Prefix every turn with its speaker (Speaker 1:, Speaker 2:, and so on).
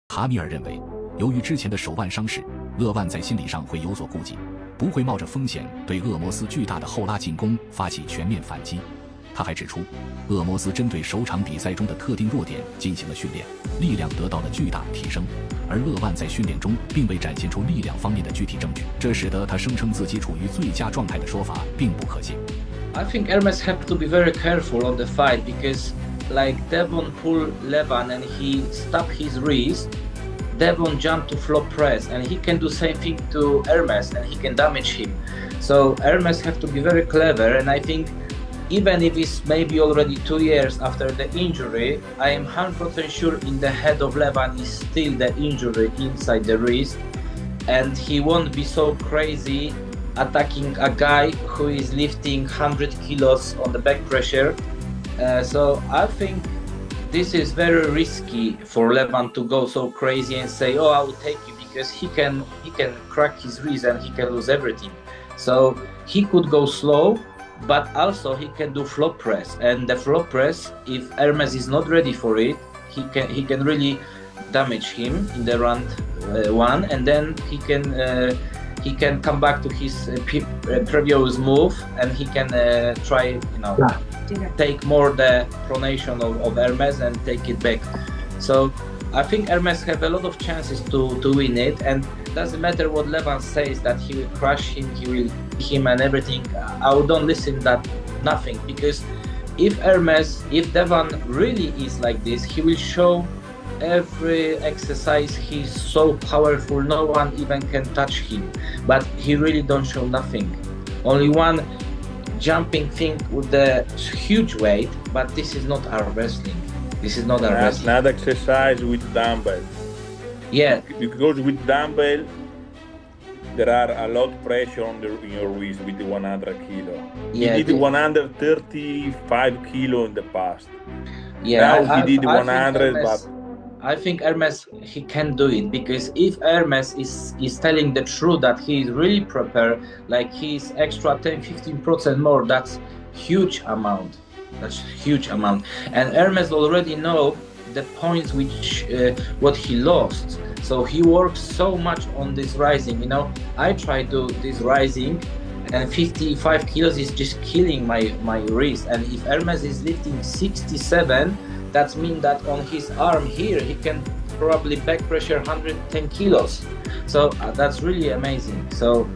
Speaker 1: 卡米尔认为，由于之前的手腕伤势，勒万在心理上会有所顾忌，不会冒着风险对恶魔斯巨大的后拉进攻发起全面反击。他还指出，恶魔斯针对首场比赛中的特定弱点进行了训练，力量得到了巨大的提升，而勒万在训练中并未展现出力量方面的具体证据，这使得他声称自己处于最佳状态的说法并不可信。
Speaker 2: I think Hermes have to be very careful on the fight because, like Devon pulled Levan and he stopped his wrist, Devon jumped to flop press and he can do same thing to Hermes and he can damage him. So Hermes have to be very clever, and I think even if it's maybe already 2 years after the injury, I am 100% sure in the head of Levan is still the injury inside the wrist, and he won't be so crazy attacking a guy who is lifting 100 kilos on the back pressure. So I think this is very risky for Levan to go so crazy and say, "Oh, I will take you," because he can crack his wrist and he can lose everything. So he could go slow, but also he can do flop press, and the flop press, if Hermes is not ready for it, he can really damage him in the round one, and then he can come back to his previous move, and he can try, take more the pronation of Hermes and take it back. So I think Hermes have a lot of chances to win it, and doesn't matter what Levan says that he will crush him, he will him and everything. I don't listen that nothing, because if Devon really is like this, he will show every exercise he's so powerful, no one even can touch him, but he really don't show nothing. Only one jumping thing with the huge weight, but this is not our wrestling. This is not our wrestling.
Speaker 3: Another exercise with dumbbell.
Speaker 2: Yeah.
Speaker 3: Because with dumbbell, there are a lot of pressure on your wrist with the 100 kilo.
Speaker 2: Yeah,
Speaker 3: he did 135 kilo in the past.
Speaker 2: Yeah,
Speaker 3: now he did 100, but
Speaker 2: I think Hermes, he can do it, because if Hermes is telling the truth that he is really prepared, like he's extra 10-15% more, that's huge amount. That's huge amount. And Hermes already know the points which what he lost. So he works so much on this rising. I try to this rising, and 55 kilos is just killing my wrist. And if Hermes is lifting 67, that means that on his arm here, he can probably back pressure 110 kilos. So that's really amazing. So